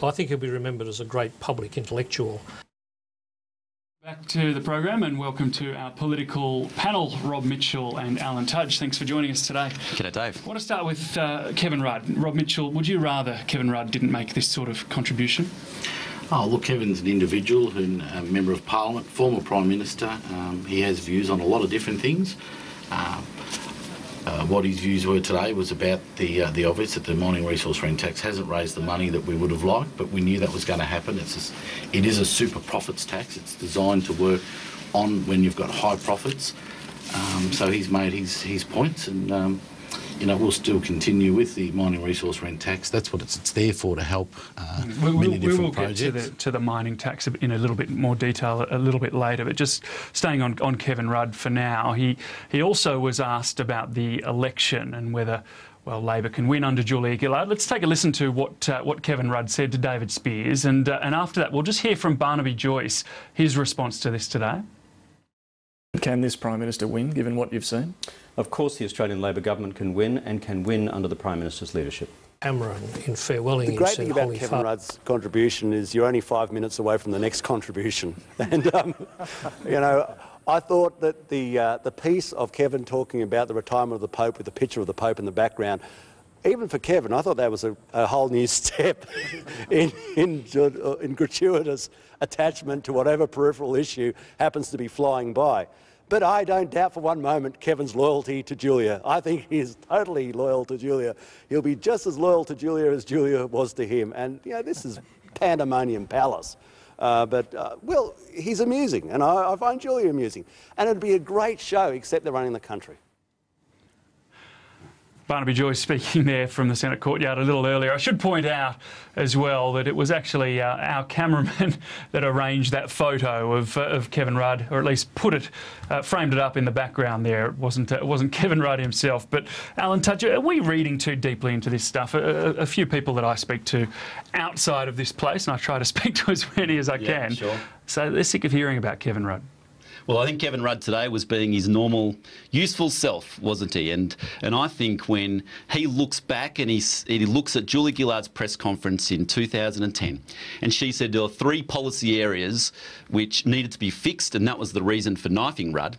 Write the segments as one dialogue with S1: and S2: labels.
S1: I think he'll be remembered as a great public intellectual.
S2: Back to the program and welcome to our political panel, Rob Mitchell and Alan Tudge. Thanks for joining us today.
S3: G'day, Dave.
S2: I want to start with Kevin Rudd. Rob Mitchell, would you rather Kevin Rudd didn't make this sort of contribution?
S4: Oh, look, Kevin's an individual and a Member of Parliament, former Prime Minister. He has views on a lot of different things. What his views were today was about the obvious, that the mining resource rent tax hasn't raised the money that we would have liked, but we knew that was going to happen. It is a super profits tax. It's designed to work on when you've got high profits. So he's made his points, and we'll still continue with the mining resource rent tax. That's what it's there for, to help many different projects.
S2: We will get to the mining tax in a little bit more detail a little bit later, but just staying on Kevin Rudd for now, he also was asked about the election and whether, well, Labor can win under Julia Gillard. Let's take a listen to what Kevin Rudd said to David Spears, and after that we'll just hear from Barnaby Joyce, his response to this today.
S5: Can this Prime Minister win, given what you've seen?
S6: Of course the Australian Labor government can win, and can win under the Prime Minister's leadership.
S1: Cameron in farewelling
S7: the great thing about Kevin Rudd's contribution is you're only 5 minutes away from the next contribution. And, I thought that the piece of Kevin talking about the retirement of the Pope with the picture of the Pope in the background, even for Kevin, I thought that was a whole new step in gratuitous attachment to whatever peripheral issue happens to be flying by. But I don't doubt for one moment Kevin's loyalty to Julia. I think he's totally loyal to Julia. He'll be just as loyal to Julia as Julia was to him. And, this is Pandemonium Palace. Well, he's amusing, and I find Julia amusing. And it'd be a great show, except they're running the country.
S2: Barnaby Joyce speaking there from the Senate courtyard a little earlier. I should point out as well that it was actually our cameraman that arranged that photo of Kevin Rudd, or at least framed it up in the background there. It wasn't Kevin Rudd himself. But Alan Tudge, are we reading too deeply into this stuff? A few people that I speak to outside of this place, and I try to speak to as many as I can,
S3: sure.
S2: So they're sick of hearing about Kevin Rudd.
S3: Well, I think Kevin Rudd today was being his normal, useful self, wasn't he? And I think when he looks back and he looks at Julia Gillard's press conference in 2010, and she said there were 3 policy areas which needed to be fixed, and that was the reason for knifing Rudd: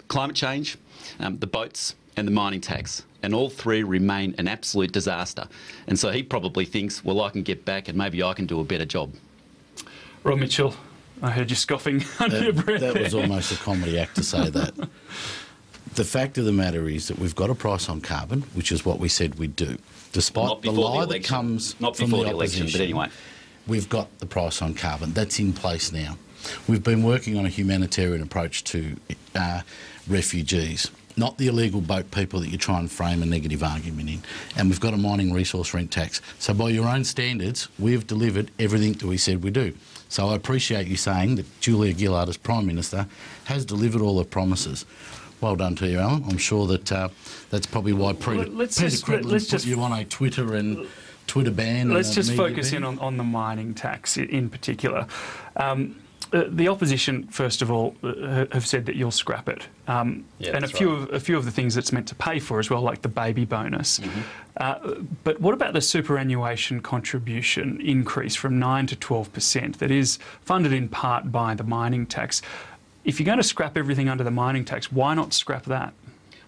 S3: climate change, the boats, and the mining tax. And all 3 remain an absolute disaster. And so he probably thinks, well, I can get back and maybe I can do a better job.
S2: Rob Mitchell, I heard you scoffing under your breath.
S4: That was almost a comedy act to say that. The fact of the matter is that we've got a price on carbon, which is what we said we'd do. Despite the lie that comes from the opposition,
S3: but anyway,
S4: we've got the price on carbon. That's in place now. We've been working on a humanitarian approach to refugees, not the illegal boat people that you try and frame a negative argument in. And we've got a mining resource rent tax. So by your own standards, we've delivered everything that we said we do. So I appreciate you saying that Julia Gillard, as Prime Minister, has delivered all her promises. Well done to you, Alan. I'm sure that that's probably why Peter Credlin put you on a Twitter and Twitter ban.
S2: Let's just focus in on the mining tax in particular. The opposition, first of all, have said that you'll scrap it, and a few of the things it's meant to pay for as well, like the baby bonus. But what about the superannuation contribution increase from 9% to 12% that is funded in part by the mining tax? If you're going to scrap everything under the mining tax, why not scrap that?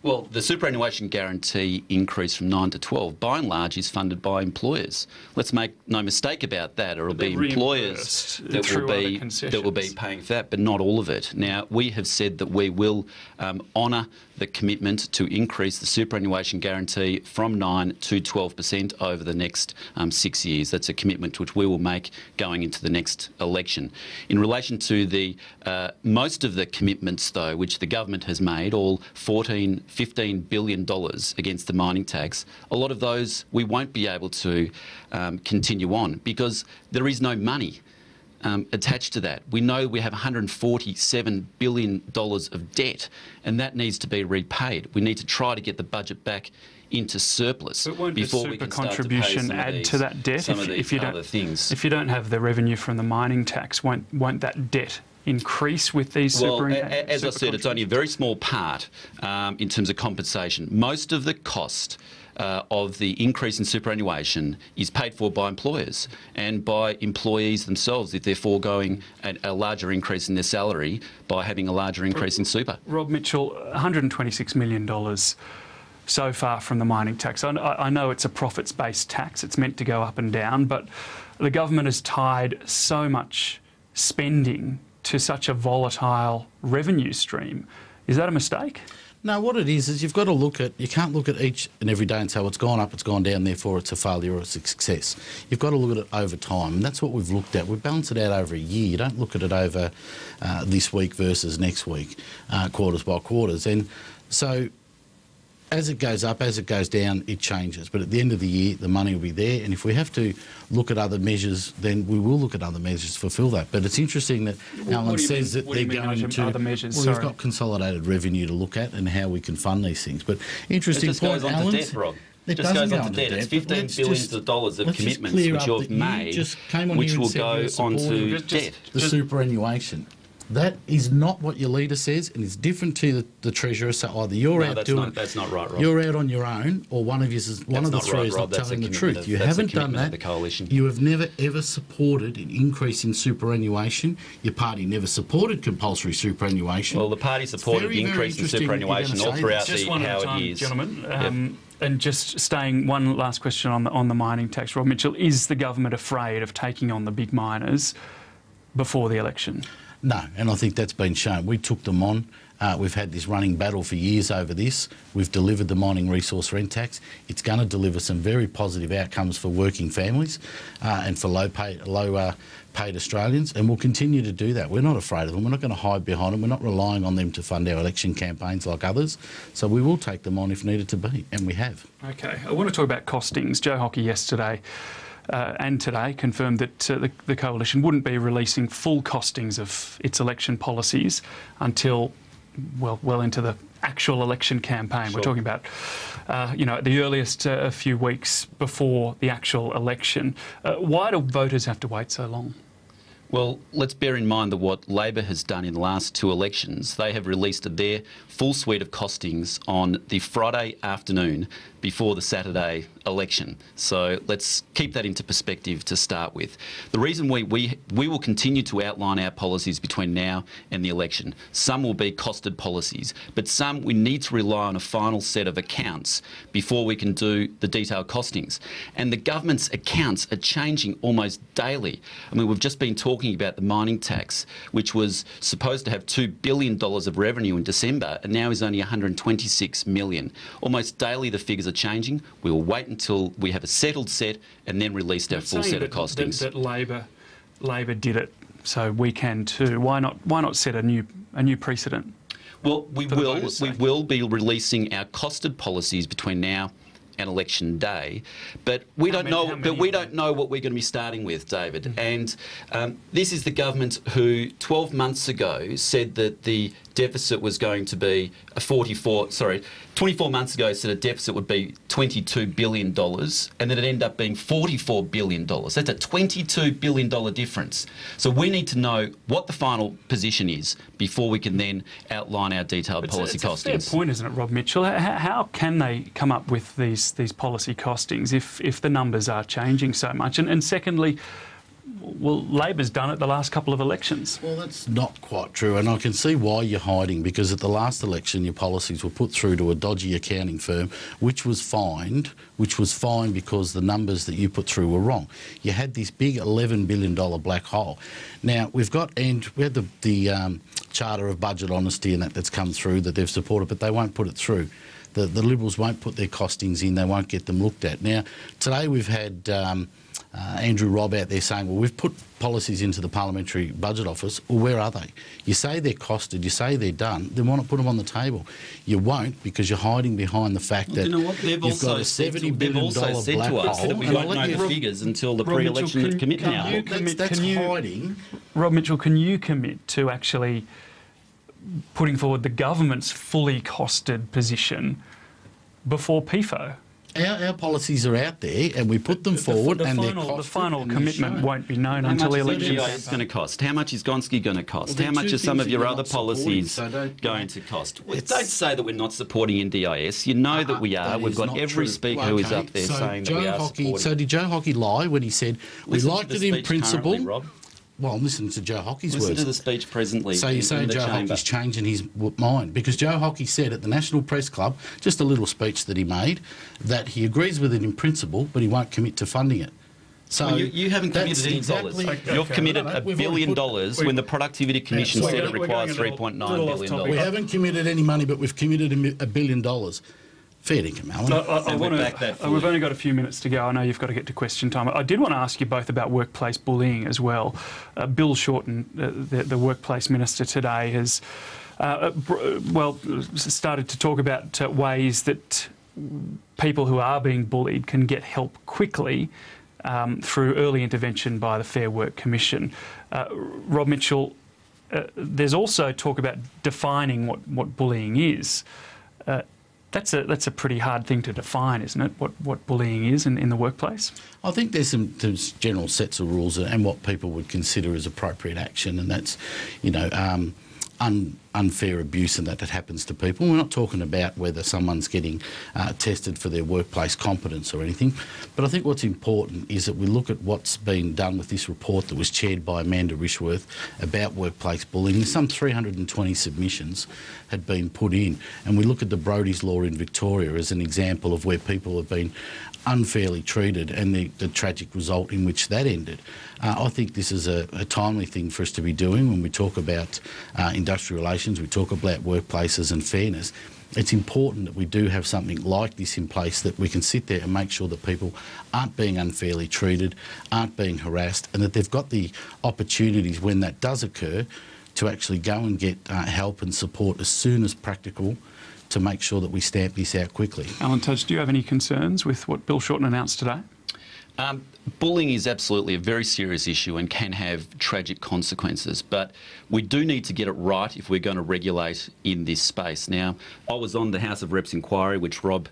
S3: Well, the superannuation guarantee increase from 9 to 12, by and large, is funded by employers. Let's make no mistake about that. It'll be employers that will be paying for that, but not all of it. Now, we have said that we will honour the commitment to increase the superannuation guarantee from 9 to 12% over the next 6 years. That's a commitment which we will make going into the next election. In relation to the most of the commitments, though, which the government has made, all $15 billion against the mining tax, a lot of those we won't be able to continue on because there is no money attached to that. We know we have $147 billion of debt, and that needs to be repaid. We need to try to get the budget back into surplus before we can start to pay some
S2: add to that debt
S3: if you don't have the revenue
S2: from the mining tax? Won't that debt increase with these
S3: as I said, it's only a very small part in terms of compensation. Most of the cost of the increase in superannuation is paid for by employers and by employees themselves if they're foregoing a larger increase in their salary by having a larger increase in super.
S2: Rob Mitchell, $126 million so far from the mining tax. I know it's a profits-based tax, it's meant to go up and down, but the government has tied so much spending to such a volatile revenue stream. Is that a mistake?
S4: No, what it is you've got to look at, you can't look at each and every day and say, well, it's gone up, it's gone down, therefore it's a failure or it's a success. You've got to look at it over time, and that's what we've looked at. We balance it out over a year. You don't look at it over this week versus next week, quarters by quarters. And so as it goes up, as it goes down, it changes. But at the end of the year, the money will be there. And if we have to look at other measures, then we will look at other measures to fulfil that. But it's interesting that Alan says that they're going to...
S2: other measures?
S4: Well, we've got consolidated revenue to look at and how we can fund these things. But interesting point, Alan.
S3: It just goes on to debt, Rob. It just goes on to debt. It's $15 billion of commitments which you've made, which will go onto debt.
S4: The superannuation. That is not what your leader says, and it's different to the Treasurer. So either you're out doing...
S3: that's not right, Rob.
S4: You're out on your own, or one of the three is not telling the truth. You haven't done that. You have never, ever supported an increase in superannuation. Your party never supported compulsory superannuation.
S3: Well, the party supported the increase in superannuation all throughout the Howard years.
S2: Gentlemen. And just staying, one last question on the mining tax. Rob Mitchell, is the government afraid of taking on the big miners before the election?
S4: No, and I think that's been shown. We took them on. We've had this running battle for years over this. We've delivered the mining resource rent tax. It's going to deliver some very positive outcomes for working families and for low-paid Australians, and we'll continue to do that. We're not afraid of them. We're not going to hide behind them. We're not relying on them to fund our election campaigns like others. So we will take them on if needed to be, and we have.
S2: OK. I want to talk about costings. Joe Hockey yesterday and today confirmed that the Coalition wouldn't be releasing full costings of its election policies until well into the actual election campaign. Sure. We're talking about, at the earliest a few weeks before the actual election. Why do voters have to wait so long?
S3: Well, let's bear in mind that what Labor has done in the last two elections, they have released their full suite of costings on the Friday afternoon before the Saturday election. So let's keep that into perspective to start with. The reason we will continue to outline our policies between now and the election. Some will be costed policies, but some we need to rely on a final set of accounts before we can do the detailed costings. And the government's accounts are changing almost daily. I mean, we've just been talking about the mining tax, which was supposed to have $2 billion of revenue in December and now is only $126 million. Almost daily the figures are changing. We will wait until we have a settled set and then release our full set of costings.
S2: That Labor did it, so we can too. Why not set a new precedent?
S3: Well, we will be releasing our costed policies between now and election day, but we don't know what we're going to be starting with, David. Mm-hmm. And this is the government who 12 months ago said that the deficit was going to be 24 months ago said a deficit would be $22 billion, and then it ended up being $44 billion. That's a $22 billion difference. So we need to know what the final position is before we can then outline our detailed policy costings.
S2: It's a fair point, isn't it, Rob Mitchell? How can they come up with these policy costings if the numbers are changing so much? And secondly, well, Labor's done it the last couple of elections.
S4: Well, that's not quite true, and I can see why you're hiding, because at the last election your policies were put through to a dodgy accounting firm, which was fine because the numbers that you put through were wrong. You had this big $11 billion black hole. Now, we had the Charter of Budget Honesty and that's come through that they've supported, but they won't put it through. The Liberals won't put their costings in, they won't get them looked at. Now, today we've had Andrew Robb out there saying, well, we've put policies into the Parliamentary Budget Office. Well, where are they? You say they're costed, you say they're done, then why not put them on the table? You won't, because you're hiding behind the fact that you've got a $70 billion black hole.
S3: That we won't know the figures until the pre-election commitment now.
S4: That's hiding.
S2: Rob Mitchell, can you commit to actually putting forward the government's fully costed position before PIFO?
S4: our policies are out there, and we put them forward, and
S2: the final commitment won't be known until the election.
S3: How much is going to cost? How much is Gonski going to cost? How much are some of your other policies going to cost? Don't say that we're not supporting NDIS. You know that we are. We've got every speaker who is up there saying that we are supporting.
S4: So did Joe Hockey lie when he said we liked it in principle?
S3: Rob.
S4: Well, listen to Joe Hockey's words.
S3: Listen to the speech presently.
S4: So you're saying Joe Hockey's changing his mind? Because Joe Hockey said at the National Press Club, just a little speech that he made, that he agrees with it in principle, but he won't commit to funding it. So
S3: well, you haven't committed any dollars. You've committed $1 billion when the Productivity Commission said it requires $3.9 billion.
S4: We haven't committed any money, but we've committed $1 billion. Fair dinkum, Alan.
S2: We've only got a few minutes to go. I know you've got to get to question time. I did want to ask you both about workplace bullying as well. Bill Shorten, the workplace minister today, has started to talk about ways that people who are being bullied can get help quickly through early intervention by the Fair Work Commission. Rob Mitchell, there's also talk about defining what bullying is. That's a pretty hard thing to define, isn't it, what bullying is in the workplace? I
S4: think there's general sets of rules and what people would consider as appropriate action, and that's, unfair abuse and that happens to people. We're not talking about whether someone's getting tested for their workplace competence or anything, but I think what's important is that we look at what's been done with this report that was chaired by Amanda Rishworth about workplace bullying. Some 320 submissions had been put in, and we look at the Brodie's Law in Victoria as an example of where people have been unfairly treated and the tragic result in which that ended. I think this is a timely thing for us to be doing when we talk about industrial relations, we talk about workplaces and fairness. It's important that we do have something like this in place, that we can sit there and make sure that people aren't being unfairly treated, aren't being harassed, and that they've got the opportunities when that does occur to actually go and get help and support as soon as practical to make sure that we stamp this out quickly.
S2: Alan Tudge, do you have any concerns with what Bill Shorten announced today?
S3: Bullying is absolutely a very serious issue and can have tragic consequences, but we do need to get it right if we're going to regulate in this space. Now, I was on the House of Reps inquiry, which Rob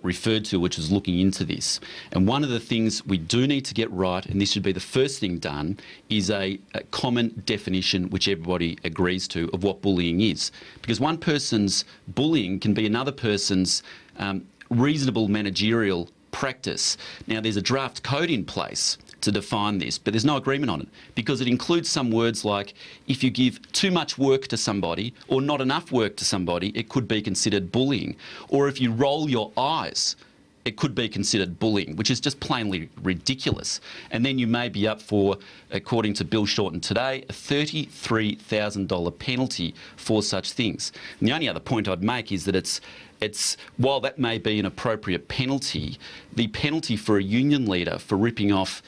S3: referred to, which is looking into this. And one of the things we do need to get right, and this should be the first thing done, is a common definition which everybody agrees to of what bullying is. Because one person's bullying can be another person's reasonable managerial practice. Now, there's a draft code in place to define this, but there's no agreement on it because it includes some words like if you give too much work to somebody or not enough work to somebody, it could be considered bullying. Or if you roll your eyes, it could be considered bullying, which is just plainly ridiculous. And then you may be up for, according to Bill Shorten today, a $33,000 penalty for such things. And the only other point I'd make is that it's while that may be an appropriate penalty, the penalty for a union leader for ripping off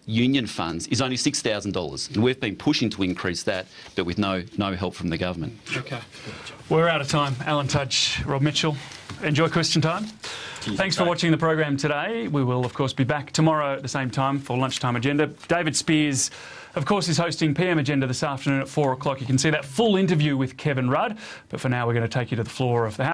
S3: union funds is only $6,000. And we've been pushing to increase that, but with no help from the government.
S2: OK. We're out of time. Alan Tudge, Rob Mitchell, enjoy question time. Thanks for watching the program today. We will, of course, be back tomorrow at the same time for Lunchtime Agenda. David Spears, of course, is hosting PM Agenda this afternoon at 4 o'clock. You can see that full interview with Kevin Rudd. But for now, we're going to take you to the floor of the House.